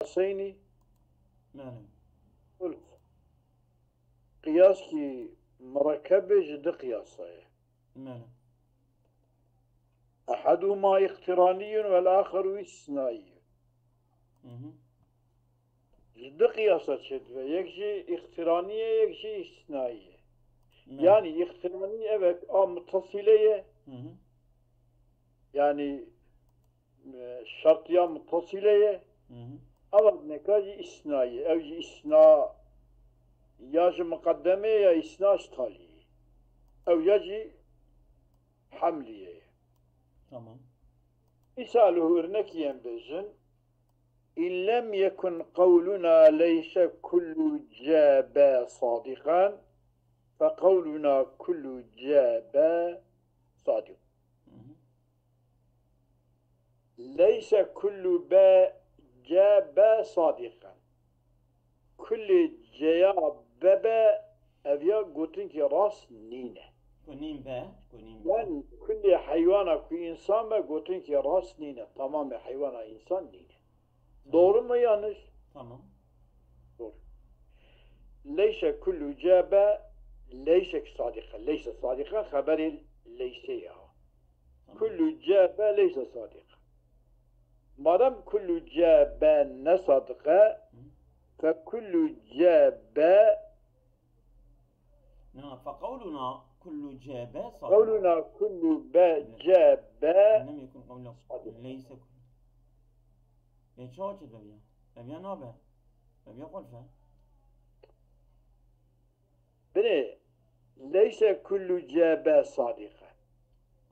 قياسين. نعم. قلت قياس كي مركب جد قياسه، نعم. أحدهما اقتراني والآخر استثنائي. جد قياسات شد يكشي اقترانية يكشي استثنائية. يعني اقترانية evet متصلة، يعني شرطية متصلة، أما نكاجي استثنائية أو استثناء يجي مقدمة يا استثناء تالية أو يجي حملية. تمام. مثاله örnek ينبغي إن لم يكن قولنا ليس كل جاب صادقا فقولنا كل جاب صادق. ليس كل جاب صادقا، كل جاب أبيا قلتين كي راس نينه. يعني كل حيوان أو إنسان ما قلتين كي راس نينه، تمام حيوان إنسان نينه. doğru mu yanlış? Tamam. Doğru. Leyse kullu cabe leyse sadikan. Leyse sadikan haberi leyse ya. Kullu cabe leyse sadikan. Madem kullu cabe ne sadika fe kullu cabe فقولنا كل جاب صادق. قولنا kullu cabe لم يكن قوله ليس كل. شو كذا بيا؟ بيا نابه. بيا قلفه. bine leyse kullu cabe sadika.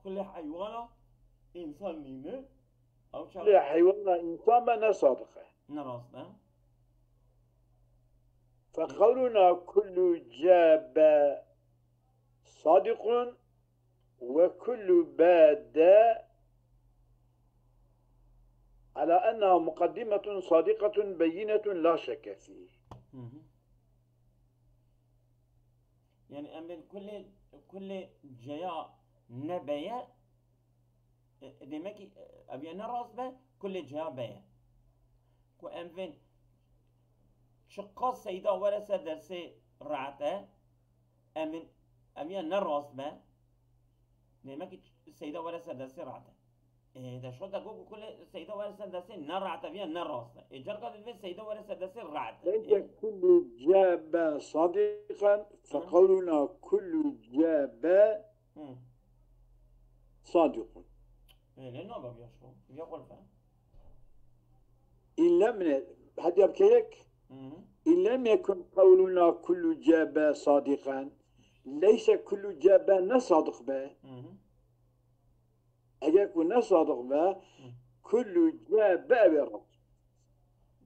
كل حيوان إنسان نينه أو شخص. كل حيوان إنسان ما ne sadika. نراسته. فقولنا كل جاب صادق وكل باد على أنها مقدمة صادقة بينة لا شك فيه. يعني أمن كل جياء نبيا demek ki أبي نراس به كل جياء بيا. وأمن شقة سيدا ورثة درس رعته أمن أبي نراس به demek ki سيدا ورثة درس رعته. إذا شو تقول كل سيدا ورثة درس نرعته بيا نراس به. إجار كده في سيدا ورثة درس رعته. ليس كل جاب صادقا فقولنا كل جاب صادق. لأنه بابي شو بيقول فهم. إن لم هدي أبكيك إن لم يكن قولنا كل جاب صادقا ليس كل جاب نصادق به. اگر كنا صادق به كل جاب برد.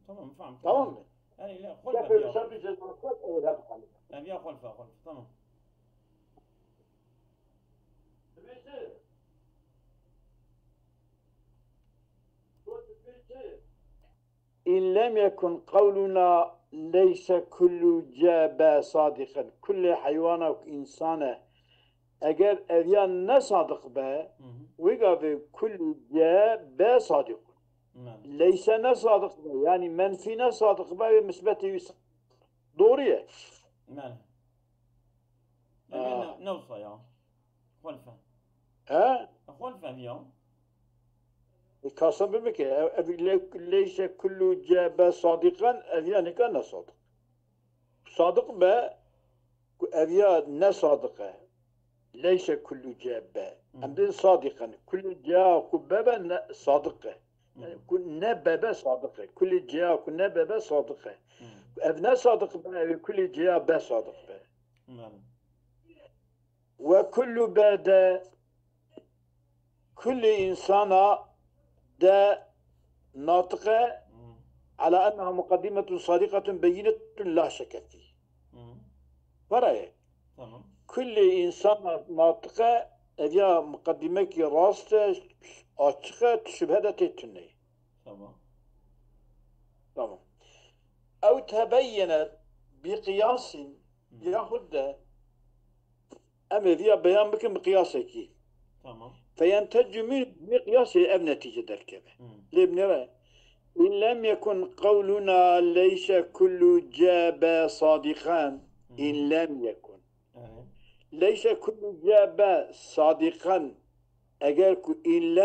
تمام فهمت. تمام. يعني لا خلفه كيف يسمي جزمة أبي خلفه تمام. إن لم يكن قولنا ليس كل جاب صادقا كل حيوان أو إنسان اگر أذيان نصادق به ويقف كل جاب صادق ليس نصادق به يعني منفي نصادق به مثبت دورية. نعم. نوصى يا خلفه. خلفه اليوم. كاسم بمك ليس كل جاب صادقا أذيان كان صادق. صادق به أذيان نصادقه. ليس كل جاب أمد صادقا كل جاء كبابا صادقه. يعني كل نبابا صادقه كل جاء كل نبابا صادقه. أبناء صادق به كل جاء با صادق به. وكل بعد كل إنسان دا ناطقة على أنها مقدمة صادقة بينة لا شك فيه. فرأيك كل إنسان ناطقة إذا مقدمة كي راسته أشخة تشبهدة تتني. تمام. أو تبينت بقياس ياخذ أما ذي بيان بك بقياسك. تمام. فينتج من مقياس الأب نتيجة دركبه. ليه بنرى إن لم يكن قولنا ليس كل جاب صادقا. إن لم يكن Evet. ليس كل جاب صادقا. أجل إن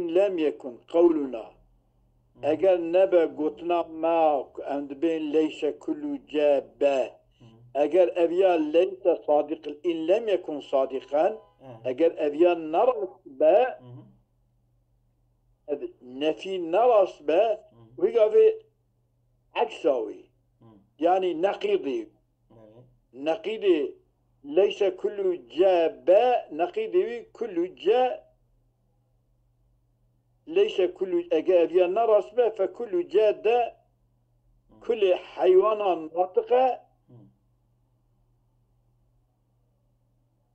لم يكن قولنا أجل نبى قطنا ما عند بين ليس كل جاب. أجل أبيا ليس صادق إن لم يكن صادقا. أجل أبيا نرى با نفي نرى با ويقف عكسوي يعني نقيضي. نقيضي ليس كل جاب نقيضي كل جاء ليس كل أبيا نرى با فكل جاد كل حيوان ناطقة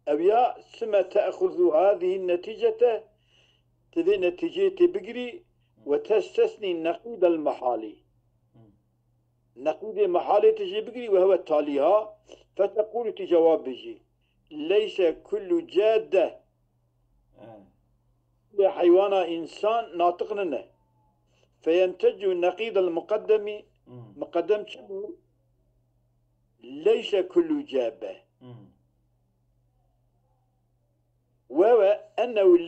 أبيا ثم تأخذ هذه النتيجة تذي نتيجة بقري وتستثني النقيض المحالي. نقيض المحالي تجي بقري وهو التاليها فتقول تجواب بيجي ليس كل جادة حيوان إنسان ناطق لنا فينتج النقيض المقدم مقدم شبه ليس كل جابة وهو أنه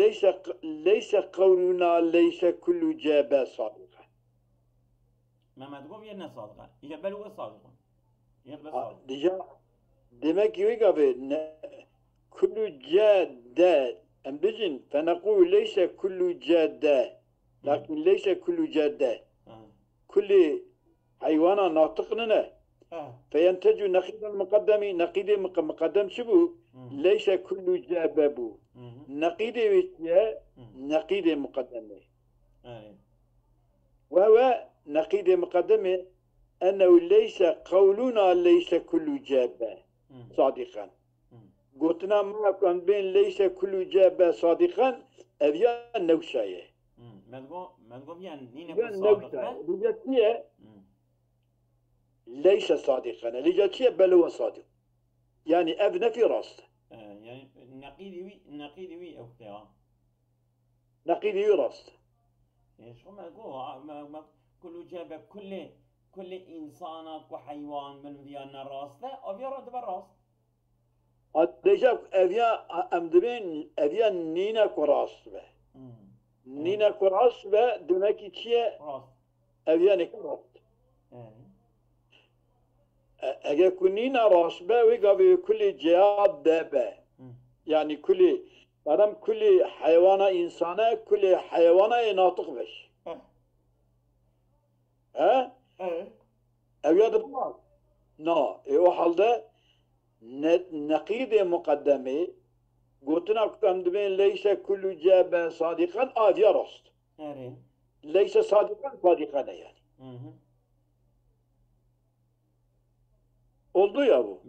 ليس قولنا ليس كل جابة صادقة. ما تقول ينا صادقة يقبل هو صادق يقبل صادق ديجا دمك يقبل كل جادة أم بجن فنقول ليس كل جادة لكن ليس كل جادة كل حيوان ناطق لنا فينتج نقيض المقدم نقيض مقدم شبه ليس كل جابب نقيض وشيء نقيض مقدم وهو نقيض مقدم أنه ليس قولنا ليس كل جاب صادقا. قلتنا ما كان بين ليس كل جاب صادقا أبيا نوشاية ما تقول يعني نينا صادقة ليس صادقا لجاتية بل هو صادق يعني أبنى في راسه يعني نقيدي أختها نقيدي راسه يعني شو ما تقول ما كل جاب كل إنسانك وحيوان من فينا راسته أو يرد بالراس ديجا أبيا أمدبين أبيا نينا كراس به نينا كراس به دمكي تشيه راس أبيا نكراس أجا كنينا راس به ويقابل كل جهاد دابه يعني كل حيوانة إنسانة كل حيوانة ناطق بش ها أبيا دبار نا إيوه حالده نقيض مقدمه قلتنا كم دبين ليس كل جاب صادقا آفيا راست ليس صادقا يعني oldu ya bu.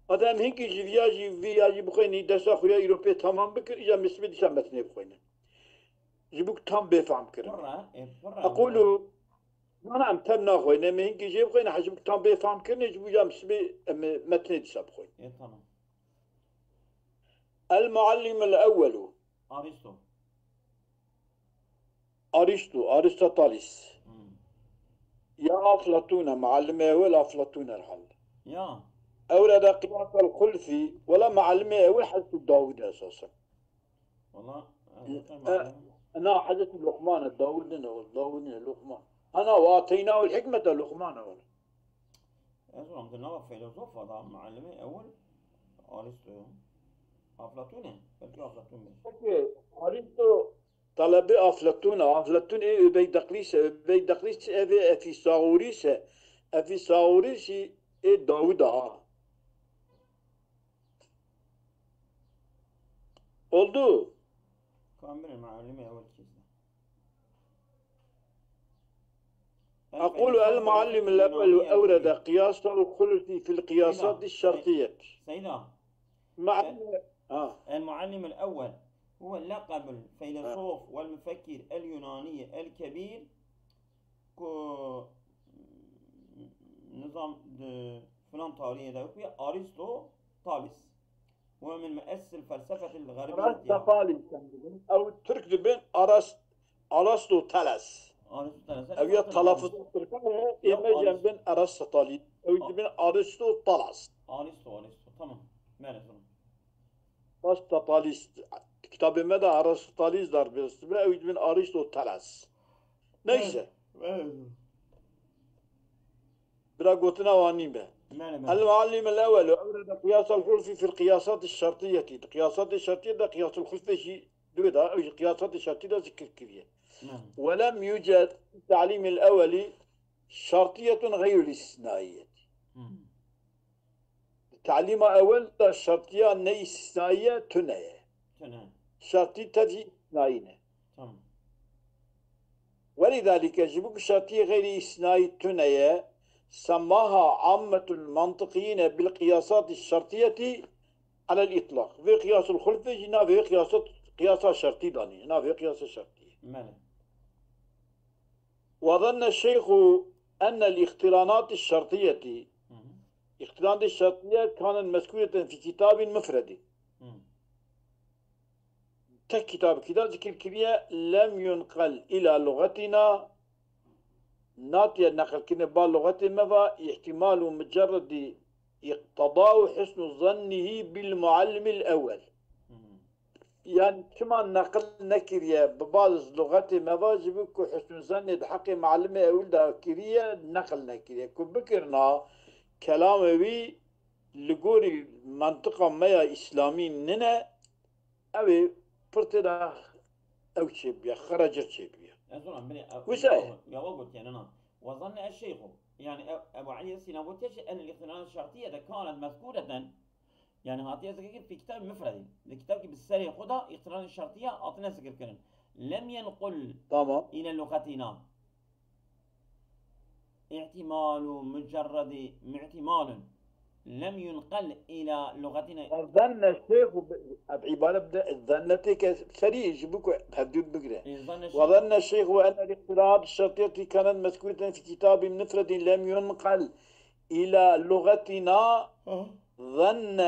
Adam hinki jivyaji bukhayni desa khuriya Europe tamam bikir ija misbi dişa metne bukhayni. Jibuk tam befam kirin. أقول نعم تمنا خوينا ما هنكي جيب خوينا حجبك tam befam kirin jibu ija misbi metne dişa bukhayni. tamam. المعلم الأول أرسطو يا أفلاطون معلمه أول أفلاطون الحل يا أولاد قياس الخلفي ولا معلمه أول حدث داود أساسا والله أنا حدث لقمان داود لقمان أنا وآتيناه الحكمة لقمان أول أصلاً كنا فيلسوف هذا معلمه أول أرسطو أفلاطون أرسطو طلبي أفلاطون إيه بيدقليس في ساوريس إيه داود oldu. كامل معلمي أول شيء أقول المعلم الأول أورد قياس الخلف في القياسات الشرطية سيدا المعلم الأول هو لقب الفيلسوف والمفكر اليوناني الكبير نظام فلان تاريخي ده أرسطو طالس هو من مؤسس الفلسفة الغربية أو ترك دبين أرسطو تلس أرسطو أو يتلفظ تركه إما جنبين أرسطالي أو جنبين أرسطو تلس أرسطو tamam. Merhaba. أرسطاليس كتاب ماذا أرسطاليس دار بيستمر أو جنبين أرسطو تلس نيسه برا قوتنا وانين به المعلم الأول أورد قياس الخلف في القياسات الشرطية القياسات الشرطية ده قياس الخلف شيء دودا أو قياسات الشرطية ده ذكر كبير ولم يوجد في التعليم الأولي شرطية غير الاستثنائية التعليم الأول الشرطية ني استثنائية تناية شرطية تجي استثنائية ولذلك يجب الشرطية غير استثنائية تناية سماها عامة المنطقيين بالقياسات الشرطية على الإطلاق في قياس الخلف هنا في قياس شرطي داني هنا في قياس شرطي وظن الشيخ أن الاقترانات الشرطية اقترانات الشرطية كانت مذكورة في كتاب مفرد كتاب ذكر كبير لم ينقل إلى لغتنا ناتيا نقل كنا باللغة مذا احتمال مجرد اقتضاء حسن ظنه بالمعلم الأول يعني كما نقل نكريا ببعض لغات مذا جبك حسن ظن حق معلم أول دا كريا نقل نكريا كبكرنا كلامي لقوري منطقة ما إسلامي ننا أبي برتدا أو شبيا خرجت شبيا وسائل يا وقت يعني أنا وظن الشيخ يعني أبو علي السينابوتيش أن الاقترانات الشرطية إذا كانت مذكورة يعني هاتي ذكر في كتاب مفرد الكتاب بالسري خدا اقتران الشرطية أعطينا ذكر كرن لم ينقل طبعا إلى لغتنا احتمال لم ينقل إلى لغتنا ظن الشيخ بعبارة بدأ ظنتك سريع يجبك حدود بقرة وظن الشيخ وأن الاقتراض الشرطية كانت مذكورة في كتاب مفرد لم ينقل إلى لغتنا ظن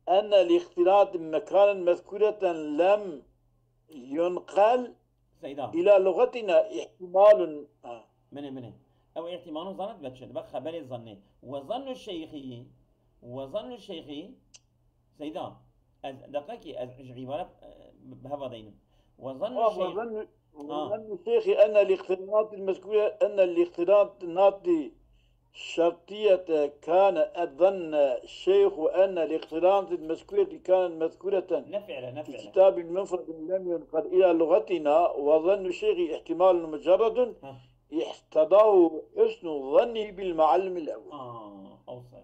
أن الاختلاط مكانا مذكورة لم ينقل سيدا إلى لغتنا احتمال من أو احتمال ظنت بتشد بقى خبر الظني وظن الشيخي سيدا دقيقي عبارة بهذا دينا وظن الشيخ أن الاختلاط المذكورة أن الاختلاط ناطي شرطية كان أظن الشيخ أن الاقتران المذكورة كانت مذكورة في كتاب المفرد لم ينقل إلى لغتنا وظن الشيخ احتمال مجرد احتضاه حسن ظنه بالمعلم الأول أوصى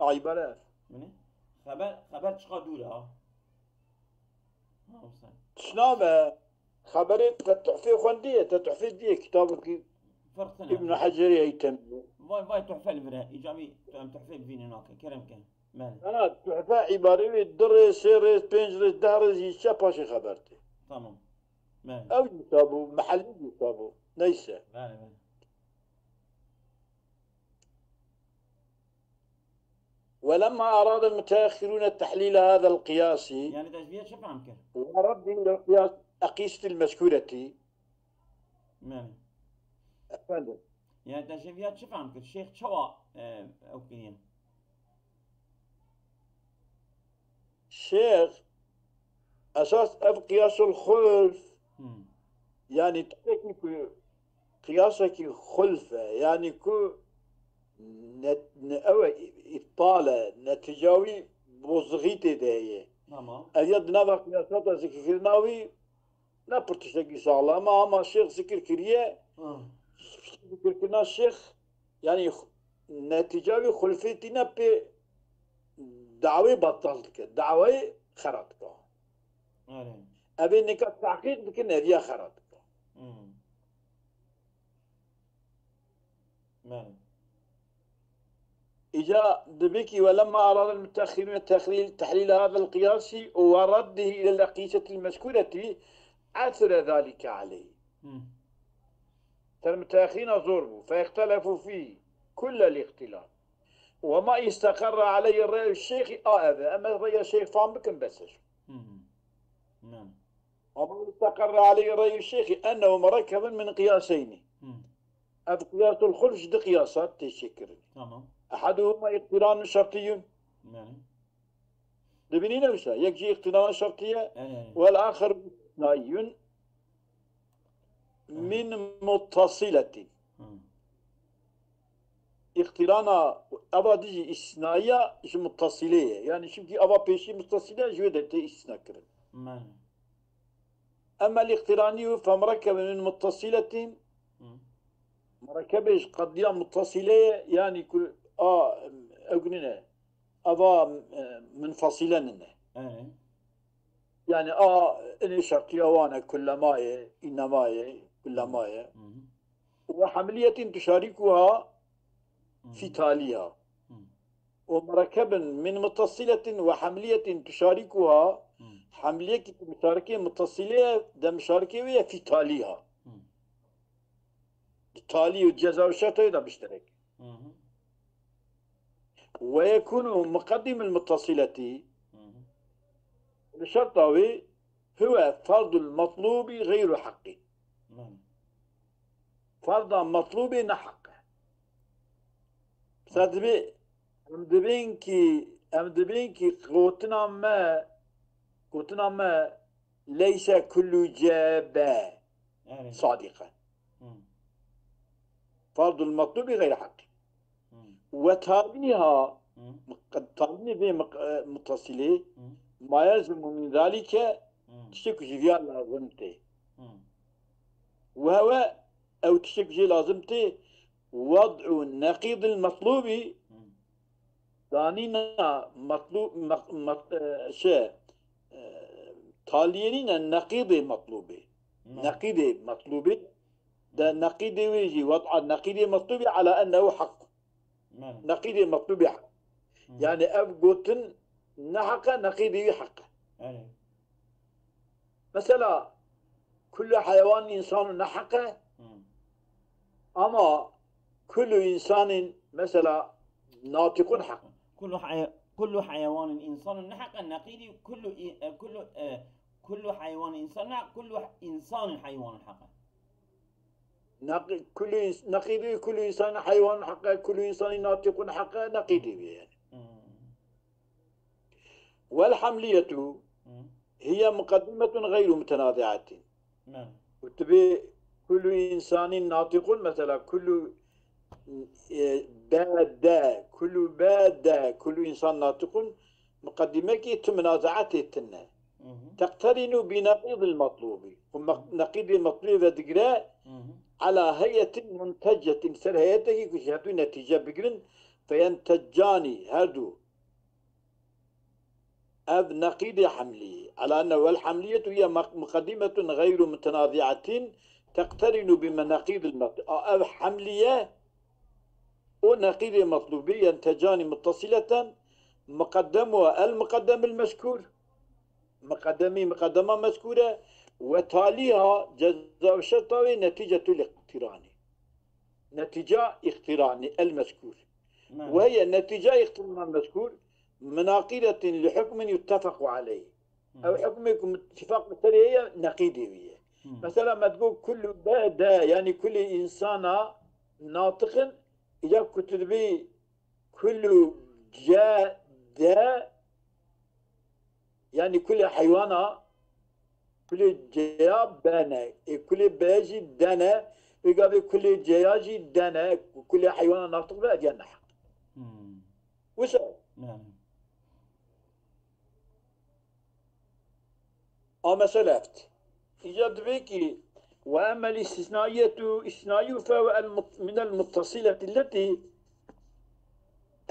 عبارات خبر شقدورها أوصى شنو خبرت تتحفي خندية تتحفي دي كتابك ابن حجر يتم واي تحفة الفرا إيجابي تحفة فين هناك كرم كان مال أنا تحفة عبارة درس سيرس بنجرس دارس يشابه خبرتي تمام مال أو يصابوا محلي يصابوا ليس مال ولما أراد المتأخرون تحليل هذا القياس يعني تشبيه شو فهمك ورد إلى القياس أقيسة المذكورة مال أفندم يعني تشبيهات شو فهمك الشيخ شوا أو كنيا الشيخ أساس قياس الخلف يعني تحكي قياسك خلفة يعني كو إطالة نتجاوي بوزغيتي دهية أجد نظر قياسات ذكرناوي لا برتشتكي سالة ما الشيخ ذكر كريه ذكر كنا الشيخ يعني نتجاوي خلفتنا بي دعوي بطلتك دعوي خرطك أبي إنك تعقيد بكنا هي خرطك إجا دبيكي ولما أراد المتأخرون تحليل هذا القياس ورده إلى الأقيسة المذكورة عثر ذلك عليه المتأخرين ضربوا فاختلفوا فيه كل الاختلاف وما استقر عليه الرأي الشيخ هذا أما الرأي الشيخ فهم بكم بس وما استقر عليه رأي الشيخ أنه مركب من قياسين. قياس الخلف دي قياسات تشكر. تمام. أحدهما اقتران شرطي. يعني دبني نفسه يجي اقتران شرطية، يعني والآخر استثنائي من متصلة. اقترانا أبا دي استثنائية إيش متصلة، يعني شمكي أبا بيشي متصلة جودة استثناء كرن. أما الاقتراني فمركب من متصلة، مركبش قضية متصلة يعني كل أقولنا أبا منفصلا، يعني إني شرطية وانا كل ماي إنما كل ماي، وحملية تشاركها في تاليها، ومركب من متصلة وحملية تشاركها، حملية مشاركة متصلة ده مشاركة في تاليها، التالي والجزاء والشرط ده مشترك. ويكون مقدم المتصلة الشرطاوي هو فرض المطلوب غير حقي، فرض مطلوب نحق. صدبي أمدبينكي قوتنا ما ليس كل جابا صادقا، فرض المطلوب غير حقي. وتاليها تالي متصلة ما يلزم من ذلك تشكي فيها لازمته، وهو أو تشكي لازمته وضع النقيض المطلوب ثانينا مطلوب شيء تاليين النقيض مطلوب، نقيض مطلوب ده نقيض ويجي وضع النقيض مطلوب على أنه حق، نقيض مطلوب حق، يعني أبقوتن نحق نقيض حق. مثلا كل حيوان إنسان نحقه، أما كل إنسان مثلا ناطق حق. كل حيوان إنسان نحق النقيض، كل حيوان إنسان حق، كل إنسان حيوان حق. كل نقيض كل إنسان حيوان حق، كل إنسان ناطق حق نقيض يعني. والحملية هي مقدمة غير متنازعة. وتبي كل إنسان ناطق مثلا كل كل إنسان ناطق مقدمة كي تمنازعات التنة تقترن بنقيض المطلوب، نقيض المطلوب ذكرى على هيئة منتجة سر هيئته كشهدو نتيجة بقرن فينتجان هردو أب نقيض حملي، على أنه الحملية هي مقدمة غير متنازعة تقترن بمناقيض المطلوب. أب حملية ونقيض مطلوبي ينتجان متصلة، مقدمها المقدم المذكور، مقدمة مذكورة، وتاليها جزاء الشرطاوي نتيجة الاقتران، نتيجة اقتران المذكور، وهي نتيجة اقتران المذكور مناقضة لحكم يتفق عليه أو حكم اتفاق متريه نقيضية. مثلا ما تقول كل دا يعني كل إنسان ناطق، إذا كتبي كل جاء دا يعني كل حيوان كل جاء بانا، كل باجي دانا، يقابل كل جاجي دانا، كل حيوان ناطق لا ديال حق. وش؟ أما سلفت إجاد بيكي. وأما الاستثنائية فهو من المتصلة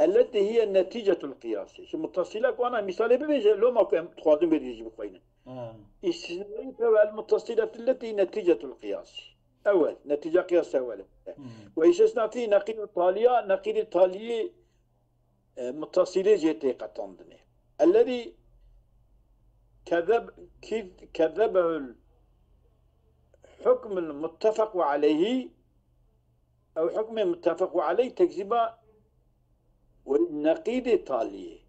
التي هي النتيجة القياسية. المتصلة وأنا مثالي بيجي لو ما كان تخاطب بيجي بقينا. استثنائية فهو المتصلة التي نتيجة القياس أول نتيجة قياس أولا. ويستثنى فيه نقيض التالية، نقيض التالية متصلة جيتي قطندني الذي كذبه الحكم المتفق عليه أو حكم متفق عليه تكذب والنقيض التالي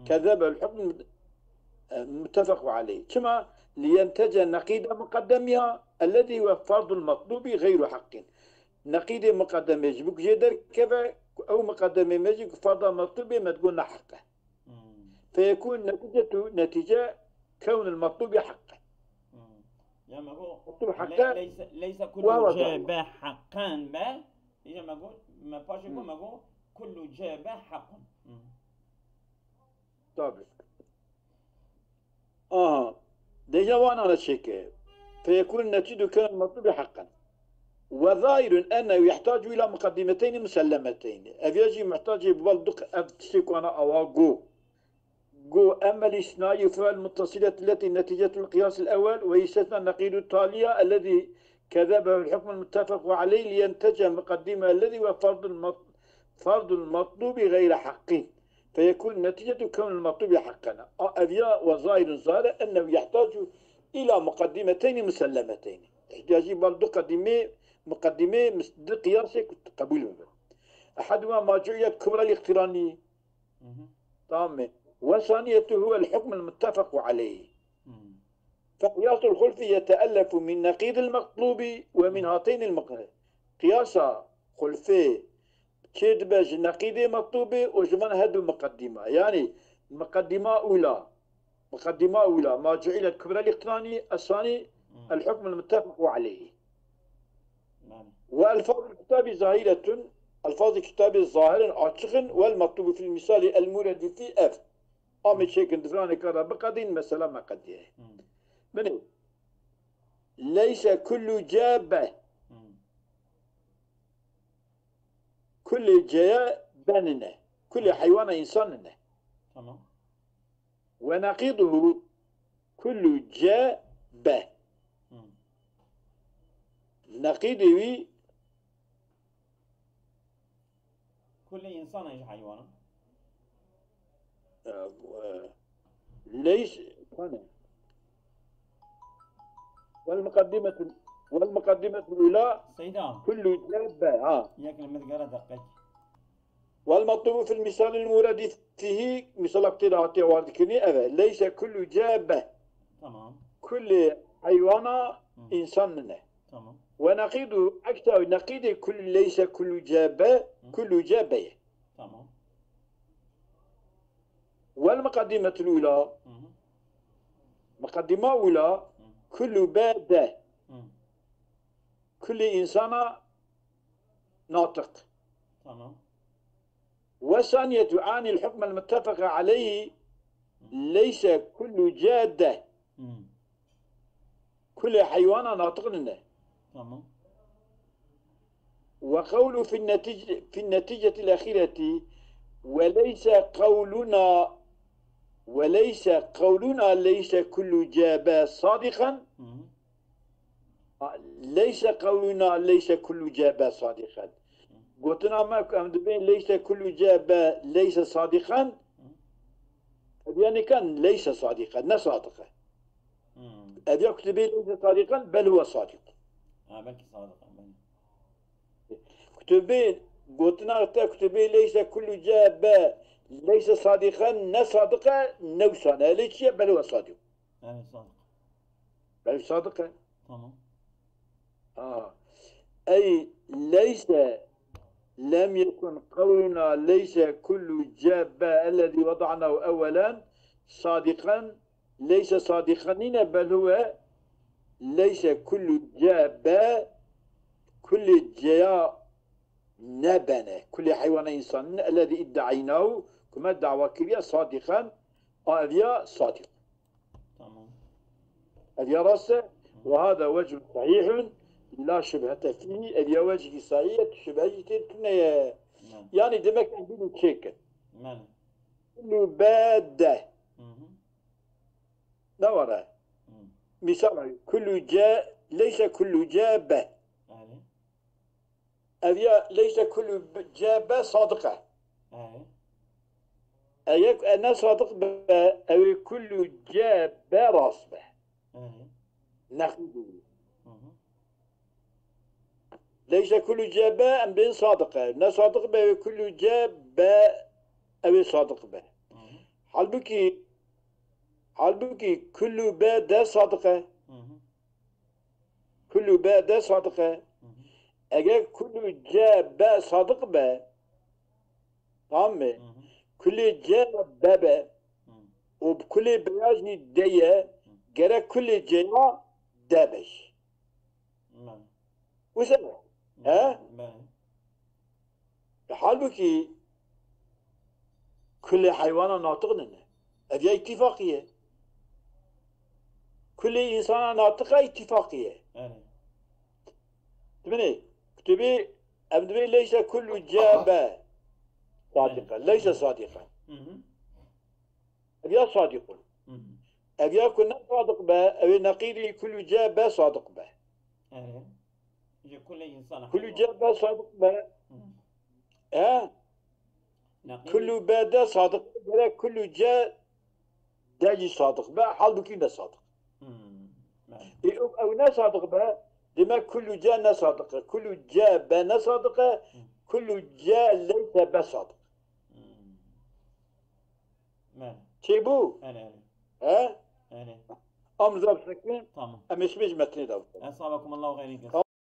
كذب الحكم المتفق عليه، كما لينتج نقيض مقدمها الذي هو فرض المطلوب غير حق. نقيض مقدمة يجبك جدر كيف أو مقدمة مجيك فرض المطلوب ما تقولنا حقه، فيكون نتيجة كون المطلوب حقه. يعني أقول مطلوب حقه ليس وهو كل جاب حقا با، يعني أقول ما باش يقول أقول كل جاب حق. طبعا ديجا وانا على الشيء، فيكون نتيجة كون المطلوب حقا. وظاهر أنه يحتاج إلى مقدمتين مسلمتين. أفياجي محتاج ببلدق أبتشيك أنا أواقو جو أما الإثناء فالمتصلة التي نتيجة القياس الأول، ويستثنى النقيض التالية الذي كذبه الحكم المتفق عليه لينتج مقدمة الذي هو فرض المطلوب غير حق، فيكون نتيجة كون المطلوب حقا. أفيا وظاهر ظاهر أنه يحتاج إلى مقدمتين مسلمتين. احتياجي بلدق مقدمة مصدر قياسك قبول منه. أحدهما ما جعلت كبرى الاقتراني تمام، وثانيته هو الحكم المتفق عليه. فقياس الخلف يتألف من نقيض المطلوب ومن هاتين المقدمتين. قياس خلفي كدبج نقيض مطلوب وجمن هدو مقدمة، يعني مقدمة أولى ما جعلت كبرى الاقتراني، الثاني الحكم المتفق عليه. والفاظ الكتاب ظاهرة، الفاظ الكتاب ظاهر أشخن، والمطلوب في المثال المورد في اف أمي شيكن دفراني كارا بقدين مثلا ما قد يه من ليس كل جابة كل جاء بننا كل حيوان إنساننا، ونقيضه كل جاء به نقيضه كل إنسان إيش حيوان؟ ليس والمقدمة الأولى سيدان كل جابة ياكل مذكرة دقيق. والمطلوب في المثال المورد فيه مثال اقتراحات وارد كني ليس كل جابة تمام كل حيوان إنسان. تمام. ونقيض أكثر نقيض كل ليس كل جابة كل جابة. تمام. والمقدمة الأولى مقدمة أولى كل بادة كل إنسان ناطق. تمام. والثانية عن الحكم المتفق عليه ليس كل جادة كل حيوان ناطق لنا. تمام. وقول في النتيجة الأخيرة وليس قولنا ليس كل جابة صادقا. ليس قولنا ليس كل جابة صادقا. قلتنا ما أمدبين ليس كل جابة ليس صادقا، يعني كان ليس صادقا لا صادقا. أبي أكتبين ليس صادقا بل هو صادق. بلكي صادقا. كتبين قلتنا كتبين ليس كل جابة ليس صادقا لا صادقا نوصانا ليش بل هو صادق. صادق. بل صادقا. تمام. أي ليس لم يكن قولنا ليس كل جابة الذي وضعناه أولا صادقا ليس صادقا بل هو ليس كل جابة كل جاء نبنة كل حيوان إنسان الذي ادعيناه كما دعوى كريا صادقا أبيا صادق. تمام. أبيا راسه، وهذا وجه صحيح لا شبهة فيه. أبيا وجه صحيح شبهة يعني دمك عندنا تشيك كل بادة نورا مثال كل جاء ليس كل جابة أبيا ليس كل جابة صادقة. أيك أنا صادق أو كل جابة راسبة نخدو ليس كل جابة أم بين صادقة نا صادق به كل جابة أو صادق به. حال بكي Halbuki kullu B de sadıka. Hı hı. Kullu B de sadıka. Hı hı. Eğer kullu C B sadık be, tamam mı? Hı hı. Kullu C B be, Hı. o kullu beyaz ni D'ye, gerek kullu C'ye D beş. Ben. Bu sefer. He? Ben. Halbuki kullu hayvana natık ne? Evya ittifakiye. Kullu insana natıka ittifakiye. Evet. Değil mi? Kütübü emdübü leyse kullu C B صادقا ليس صادقا Hı hı. أبيا صادق Hı hı. أبيا كنا صادق به أبي نقيلي كل جاء به صادق به Evet. İşte kulle insana كل hayvan. جاء به صادق به Hı. ها Nakili. كل به ده صادق به كل جاء داجي صادق به حال بكينا صادق Hı. Ben. أو نا صادق به دما كل جاء نا صادق كل جاء به نا صادق كل جاء ليس به صادق Hı. Ben. تيبو Evet. ها Evet. أمزاب سكين Tamam. أم اسمه متني داو Esabakumullahu hayırlı.